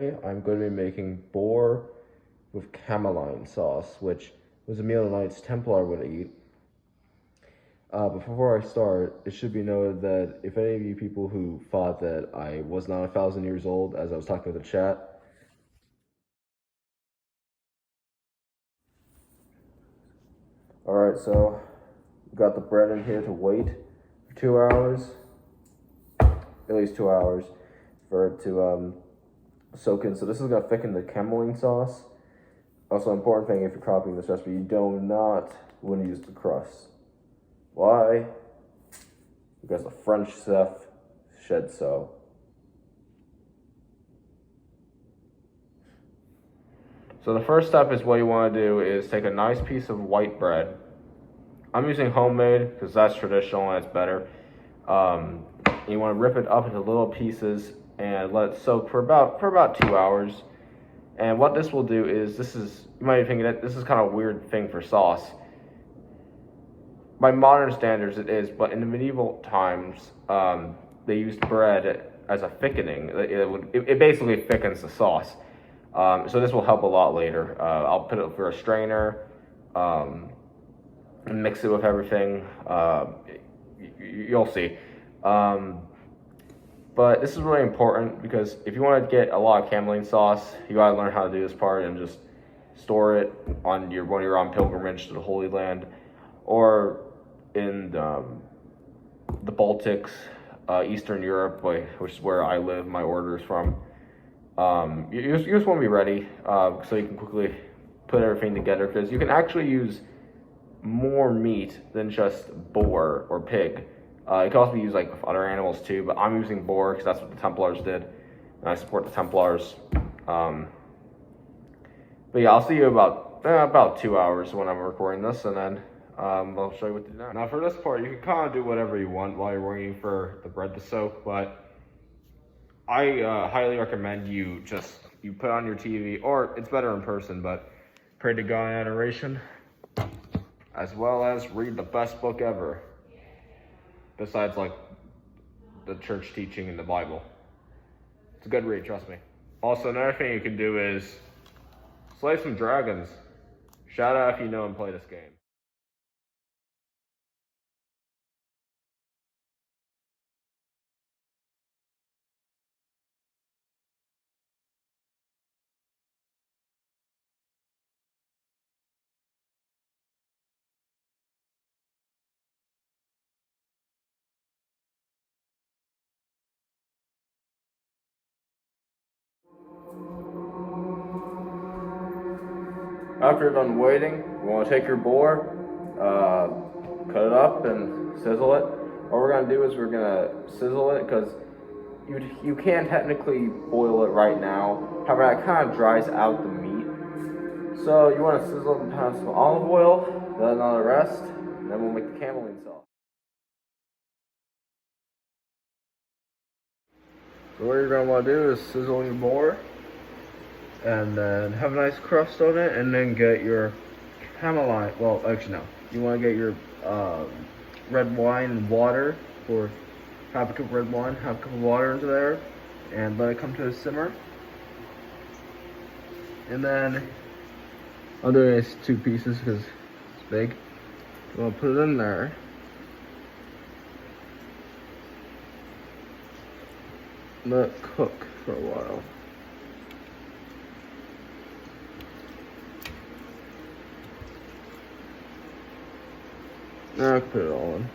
today I'm going to be making boar with cameline sauce, which was a meal the Knights Templar would eat. But before I start, it should be noted that if any of you people who thought that I was not 1,000 years old, as I was talking with the chat, alright, so got the bread in here to wait for 2 hours, at least 2 hours, for it to soak in. So this is going to thicken the cameline sauce. Also, important thing if you're copying this recipe, you do not want to use the crust. Why? Because the French chef said so. So the first step is what you want to do is take a nice piece of white bread. I'm using homemade because that's traditional and it's better. You want to rip it up into little pieces and let it soak for about 2 hours. And what this will do is, you might be thinking that this is kind of a weird thing for sauce. By modern standards it is, but in the medieval times, they used bread as a thickening. It basically thickens the sauce. So this will help a lot later. I'll put it through a strainer, and mix it with everything. You'll see. But this is really important because if you want to get a lot of cameline sauce, you gotta learn how to do this part and just store it when you're on pilgrimage to the Holy Land, or in the Baltics, Eastern Europe, which is where I live. My order is from. You just want to be ready so you can quickly put everything together, because you can actually use more meat than just boar or pig. It can also be used like with other animals too, but I'm using boar because that's what the Templars did, and I support the Templars. But yeah, I'll see you about 2 hours when I'm recording this, and then I'll show you what to do now. Now for this part, you can kind of do whatever you want while you're waiting for the bread to soak, but I highly recommend you put on your TV, or it's better in person, but pray to God in adoration, as well as read the best book ever, besides like the church teaching in the Bible. It's a good read, trust me. Also, another thing you can do is slay some dragons. Shout out if you know and play this game. After you're done waiting, you want to take your boar, cut it up and sizzle it. What we're going to do is we're going to sizzle it because you can technically boil it right now. However, that kind of dries out the meat. So you want to sizzle it and pass some olive oil, let it all rest, and then we'll make the cameline sauce. So what you're going to want to do is sizzle your boar, and then have a nice crust on it, and then get your cameline. Well, actually no. You want to get your red wine and water, or half a cup of red wine, half a cup of water into there, and let it come to a simmer. And then I'll do it in 2 pieces because it's big. You want to put it in there. Let it cook for a while. Now I can put it all in.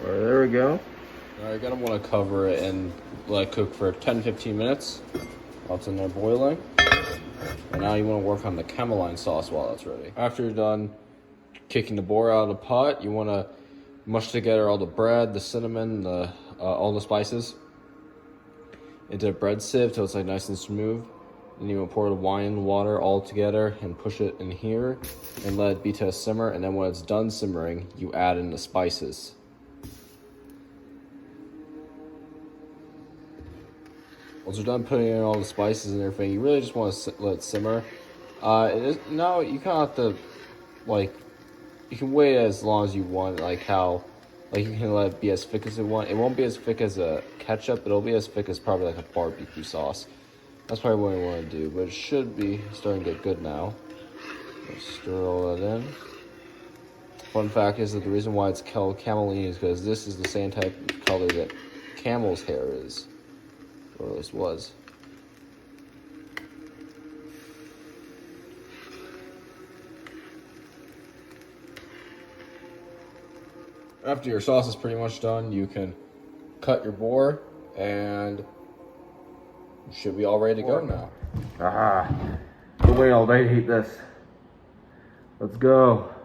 Alright, there we go. Alright, you're gonna want to cover it and let it cook for 10-15 minutes while it's in there boiling. And now you want to work on the cameline sauce while that's ready. After you're done kicking the boar out of the pot, you want to mush together all the bread, the cinnamon, all the spices into a bread sieve till it's like nice and smooth. Then you want to pour the wine and water all together and push it in here and let it be to a simmer. And then when it's done simmering, you add in the spices. Once you're done putting in all the spices and everything, you really just want to let it simmer. Now you kind of have to, like, you can wait as long as you want, like you can let it be as thick as you want. It won't be as thick as a ketchup, but it'll be as thick as probably like a barbecue sauce. That's probably what I want to do, but it should be starting to get good now. Let's stir all that in. Fun fact is that the reason why it's called cameline is because this is the same type of color that camel's hair is, or at least was. After your sauce is pretty much done, you can cut your boar, and you should be all ready to go now. Been waiting all day to eat this. Let's go.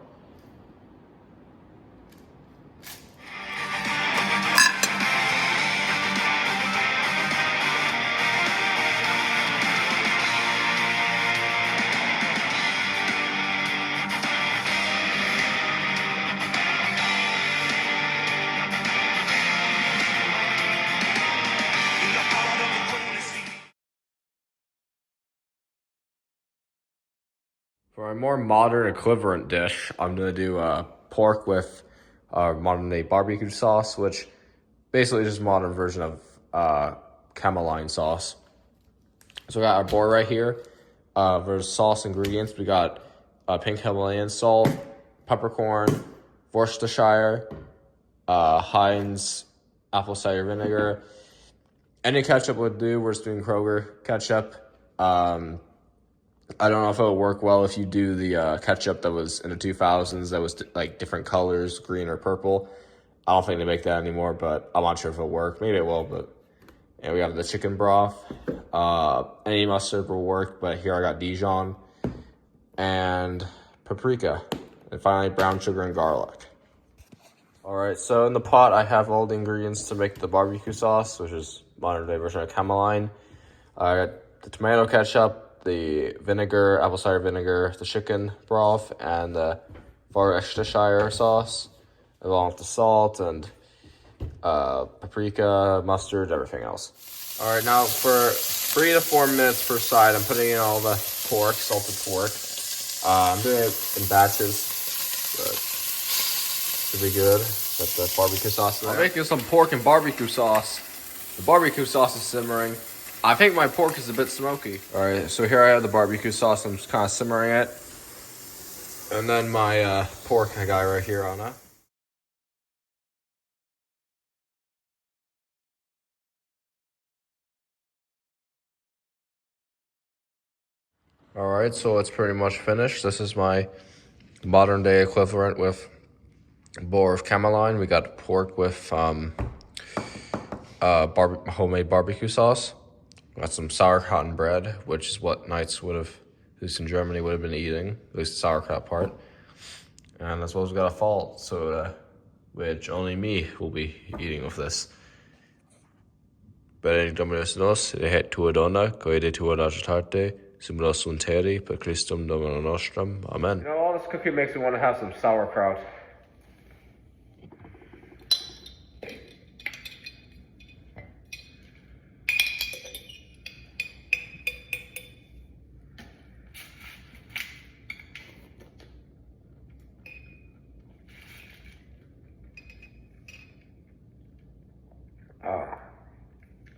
For a more modern equivalent dish, I'm going to do pork with modern day barbecue sauce, which basically is just a modern version of cameline sauce. So we got our boar right here. For sauce ingredients, we got pink Himalayan salt, peppercorn, Worcestershire, Heinz apple cider vinegar. Any ketchup would do. We're just doing Kroger ketchup. I don't know if it would work well if you do the ketchup that was in the 2000s that was like different colors, green or purple. I don't think they make that anymore, but I'm not sure if it'll work. Maybe it will, but and we have the chicken broth. Any mustard will work, but here I got Dijon and paprika. And finally, brown sugar and garlic. All right, so in the pot, I have all the ingredients to make the barbecue sauce, which is modern day version of cameline. I got the tomato ketchup, the vinegar, apple cider vinegar, the chicken broth, and the Worcestershire sauce, along with the salt and paprika, mustard, everything else. All right, now for 3 to 4 minutes per side, I'm putting in all the pork, salted pork. I'm doing it in batches, but should be good. Got the barbecue sauce in there. I'm making some pork and barbecue sauce. The barbecue sauce is simmering. I think my pork is a bit smoky. All right, so here I have the barbecue sauce. I'm just kind of simmering it. And then my pork I got right here on it. All right, so it's pretty much finished. This is my modern day equivalent with boar of cameline. We got pork with homemade barbecue sauce. Got some sauerkraut and bread, which is what Knights would have, at least in Germany, would have been eating, at least the sauerkraut part. And as well as we got a fall soda, which only me will be eating with this. Benedictus nos, rehet tua dona, coede tua agitarte, simulos sunteri, per Christum Domino nostrum. Amen. You know, all this cooking makes me want to have some sauerkraut.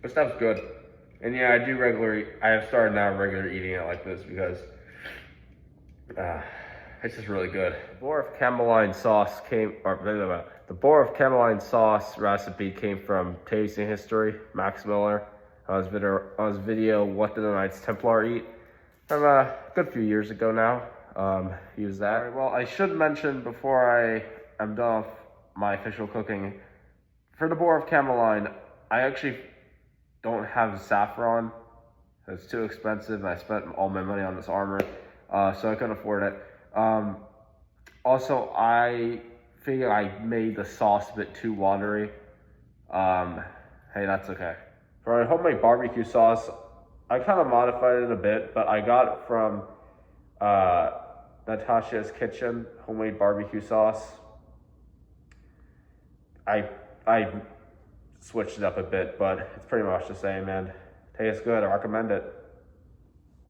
This stuff's good. And yeah, I have started now regular eating it like this because it's just really good. The boar of cameline sauce the boar of cameline sauce recipe came from Tasting History, Max Miller. On his video, What Did the Knights Templar Eat? From a good few years ago now. Use that. Right, well, I should mention before I am done with my official cooking, for the boar of cameline, I actually don't have saffron. It's too expensive. I spent all my money on this armor, so I couldn't afford it. Also, I figure I made the sauce a bit too watery. Hey, that's okay. For my homemade barbecue sauce, I kind of modified it a bit, but I got it from Natasha's Kitchen homemade barbecue sauce. I switched it up a bit, but it's pretty much the same, and Tastes good. I recommend it.